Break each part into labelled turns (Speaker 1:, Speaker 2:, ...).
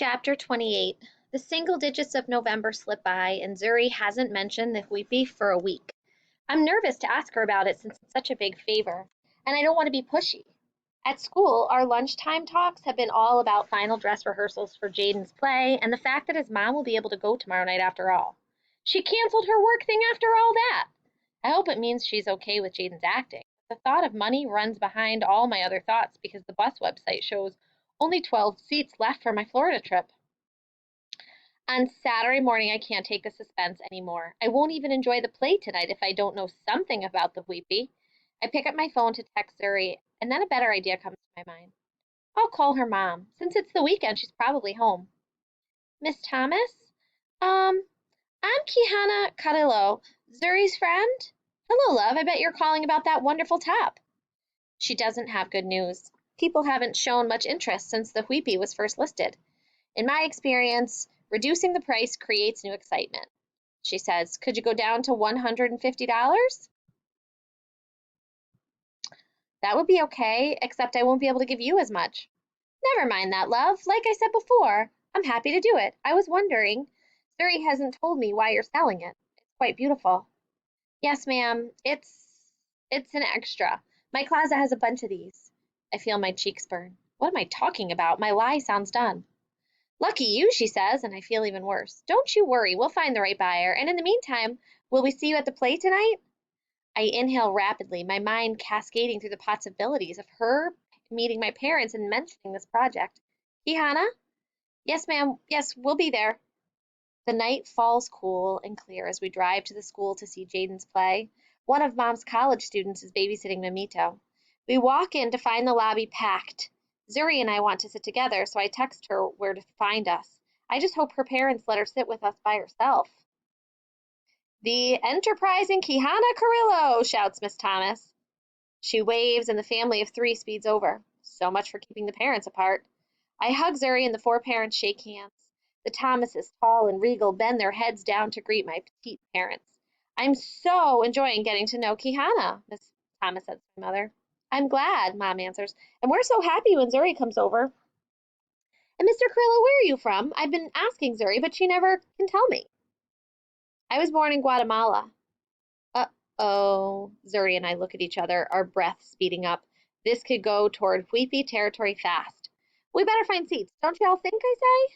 Speaker 1: Chapter 28. The single digits of November slip by, and Zuri hasn't mentioned the Wheatie for a week. I'm nervous to ask her about it since it's such a big favor, and I don't want to be pushy. At school, our lunchtime talks have been all about final dress rehearsals for Jaden's play and the fact that his mom will be able to go tomorrow night after all. She canceled her work thing after all that. I hope it means she's okay with Jaden's acting. The thought of money runs behind all my other thoughts because the bus website shows only 12 seats left for my Florida trip. On Saturday morning, I can't take the suspense anymore. I won't even enjoy the play tonight if I don't know something about the Wheatie. I pick up my phone to text Zuri, and then a better idea comes to my mind. I'll call her mom. Since it's the weekend, she's probably home. Miss Thomas? Um, I'm Kihana Kadilo, Zuri's friend. Hello, love. I bet you're calling about that wonderful top. She doesn't have good news. People haven't shown much interest since the Wheatie was first listed. In my experience, reducing the price creates new excitement. She says, could you go down to $150? That would be okay, except I won't be able to give you as much. Never mind that, love. Like I said before, I'm happy to do it. I was wondering, Zuri hasn't told me why you're selling it. It's quite beautiful. Yes, ma'am. It's an extra. My closet has a bunch of these. I feel my cheeks burn. What am I talking about? My lie sounds done. Lucky you, she says, and I feel even worse. Don't you worry, we'll find the right buyer. And in the meantime, will we see you at the play tonight? I inhale rapidly, my mind cascading through the possibilities of her meeting my parents and mentioning this project. Kihana? Yes, ma'am. Yes, we'll be there. The night falls cool and clear as we drive to the school to see Jaden's play. One of Mom's college students is babysitting Mamito. We walk in to find the lobby packed. Zuri and I want to sit together, so I text her where to find us. I just hope her parents let her sit with us by herself. The enterprising Kihana Carrillo, shouts Miss Thomas. She waves and the family of three speeds over. So much for keeping the parents apart. I hug Zuri and the four parents shake hands. The Thomases, tall and regal, bend their heads down to greet my petite parents. I'm so enjoying getting to know Kihana, Miss Thomas says to my mother. I'm glad, Mom answers, and we're so happy when Zuri comes over. And Mr. Carrillo, where are you from? I've been asking Zuri, but she never can tell me. I was born in Guatemala. Uh-oh. Zuri and I look at each other, our breath speeding up. This could go toward Wheatie territory fast. We better find seats, don't you all think, I say?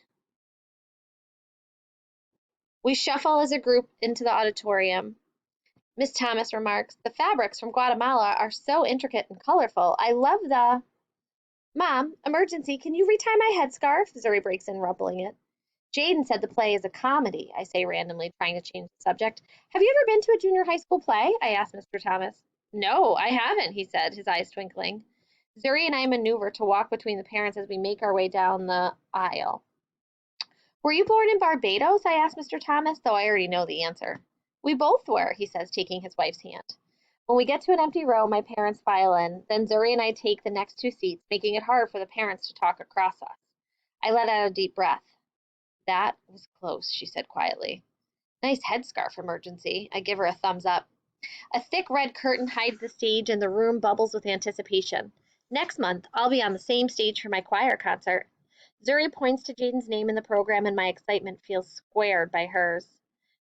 Speaker 1: We shuffle as a group into the auditorium. Miss Thomas remarks, the fabrics from Guatemala are so intricate and colorful. I love the... Mom, emergency, can you retie my headscarf? Zuri breaks in, rubbling it. Jaden said the play is a comedy, I say randomly, trying to change the subject. Have you ever been to a junior high school play? I asked Mr. Thomas. No, I haven't, he said, his eyes twinkling. Zuri and I maneuver to walk between the parents as we make our way down the aisle. Were you born in Barbados? I asked Mr. Thomas, though I already know the answer. We both were, he says, taking his wife's hand. When we get to an empty row, my parents file in. Then Zuri and I take the next two seats, making it hard for the parents to talk across us. I let out a deep breath. That was close, she said quietly. Nice headscarf, emergency. I give her a thumbs up. A thick red curtain hides the stage and the room bubbles with anticipation. Next month, I'll be on the same stage for my choir concert. Zuri points to Jaden's name in the program and my excitement feels squared by hers.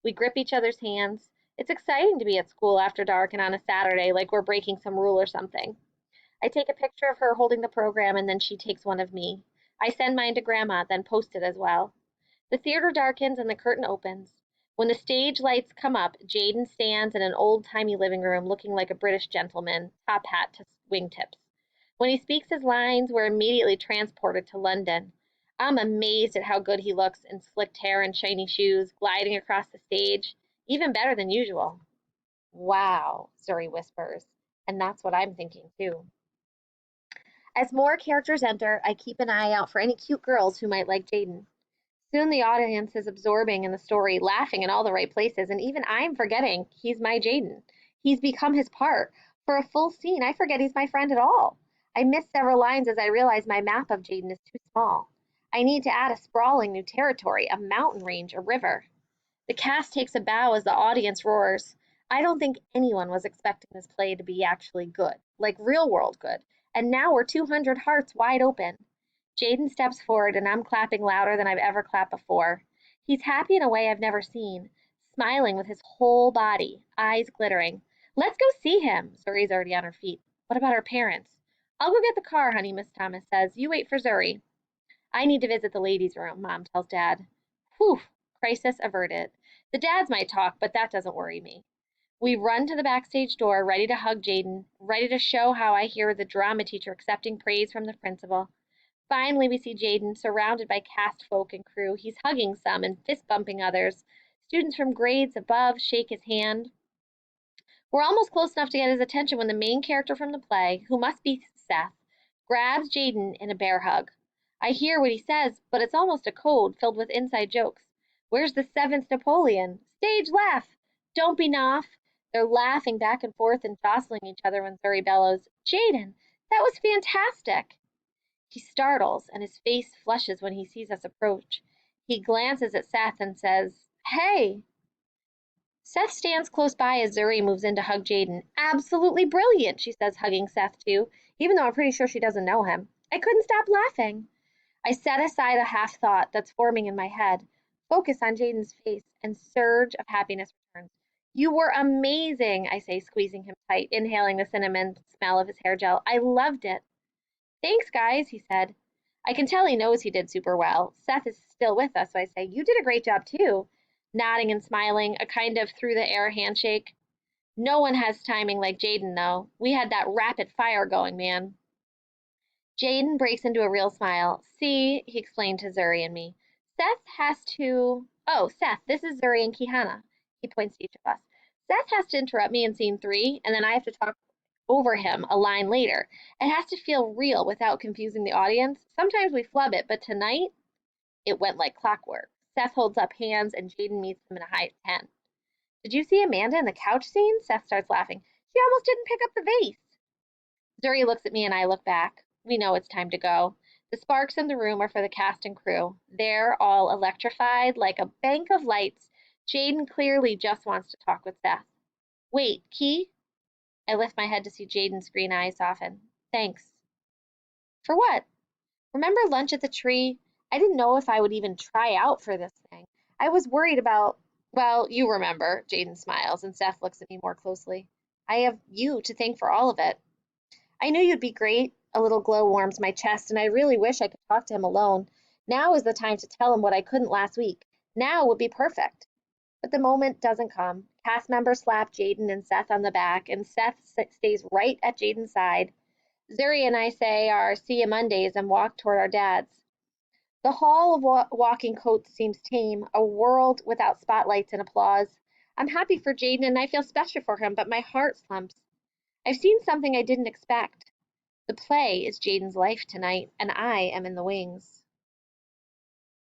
Speaker 1: We grip each other's hands. It's exciting to be at school after dark and on a Saturday like we're breaking some rule or something. I take a picture of her holding the program and then she takes one of me. I send mine to Grandma, then post it as well. The theater darkens and the curtain opens. When the stage lights come up, Jaden stands in an old-timey living room looking like a British gentleman, top hat to wingtips. When he speaks his lines, we're immediately transported to London. I'm amazed at how good he looks in slicked hair and shiny shoes, gliding across the stage, even better than usual. Wow, Zuri whispers, and that's what I'm thinking too. As more characters enter, I keep an eye out for any cute girls who might like Jaden. Soon the audience is absorbing in the story, laughing in all the right places, and even I'm forgetting he's my Jaden. He's become his part. For a full scene, I forget he's my friend at all. I miss several lines as I realize my map of Jaden is too small. I need to add a sprawling new territory, a mountain range, a river. The cast takes a bow as the audience roars. I don't think anyone was expecting this play to be actually good, like real world good, and now we're 200 hearts wide open. Jaden steps forward, and I'm clapping louder than I've ever clapped before. He's happy in a way I've never seen, smiling with his whole body, eyes glittering. Let's go see him. Zuri's already on her feet. What about our parents? I'll go get the car, honey, Miss Thomas says. You wait for Zuri. I need to visit the ladies' room, Mom tells Dad. Whew, crisis averted. The dads might talk, but that doesn't worry me. We run to the backstage door, ready to hug Jaden, ready to show how I hear the drama teacher accepting praise from the principal. Finally, we see Jaden surrounded by cast folk and crew. He's hugging some and fist bumping others. Students from grades above shake his hand. We're almost close enough to get his attention when the main character from the play, who must be Seth, grabs Jaden in a bear hug. I hear what he says, but it's almost a code filled with inside jokes. Where's the seventh Napoleon? Stage laugh! Don't be naff! They're laughing back and forth and jostling each other when Zuri bellows, Jaden, that was fantastic! He startles, and his face flushes when he sees us approach. He glances at Seth and says, Hey! Seth stands close by as Zuri moves in to hug Jaden. Absolutely brilliant, she says, hugging Seth too, even though I'm pretty sure she doesn't know him. I couldn't stop laughing. I set aside a half thought that's forming in my head, focus on Jaden's face, and surge of happiness returns. You were amazing, I say, squeezing him tight, inhaling the cinnamon smell of his hair gel. I loved it. Thanks, guys, he said. I can tell he knows he did super well. Seth is still with us, so I say, You did a great job, too. Nodding and smiling, a kind of through the air handshake. No one has timing like Jaden, though. We had that rapid fire going, man. Jaden breaks into a real smile. See, he explained to Zuri and me. Seth has to. Oh, Seth, this is Zuri and Kihana. He points to each of us. Seth has to interrupt me in scene 3, and then I have to talk over him a line later. It has to feel real without confusing the audience. Sometimes we flub it, but tonight it went like clockwork. Seth holds up hands and Jaden meets him in a high 10. Did you see Amanda in the couch scene? Seth starts laughing. She almost didn't pick up the vase. Zuri looks at me and I look back. We know it's time to go. The sparks in the room are for the cast and crew. They're all electrified like a bank of lights. Jaden clearly just wants to talk with Seth. Wait, Key? I lift my head to see Jaden's green eyes soften. Thanks. For what? Remember lunch at the tree? I didn't know if I would even try out for this thing. I was worried about, well, you remember, Jaden smiles, and Seth looks at me more closely. I have you to thank for all of it. I knew you'd be great. A little glow warms my chest, and I really wish I could talk to him alone. Now is the time to tell him what I couldn't last week. Now would be perfect. But the moment doesn't come. Cast members slap Jaden and Seth on the back, and Seth stays right at Jaden's side. Zuri and I say our see you Mondays and walk toward our dads. The hall of walking coats seems tame, a world without spotlights and applause. I'm happy for Jaden and I feel special for him, but my heart slumps. I've seen something I didn't expect. The play is Jaden's life tonight, and I am in the wings.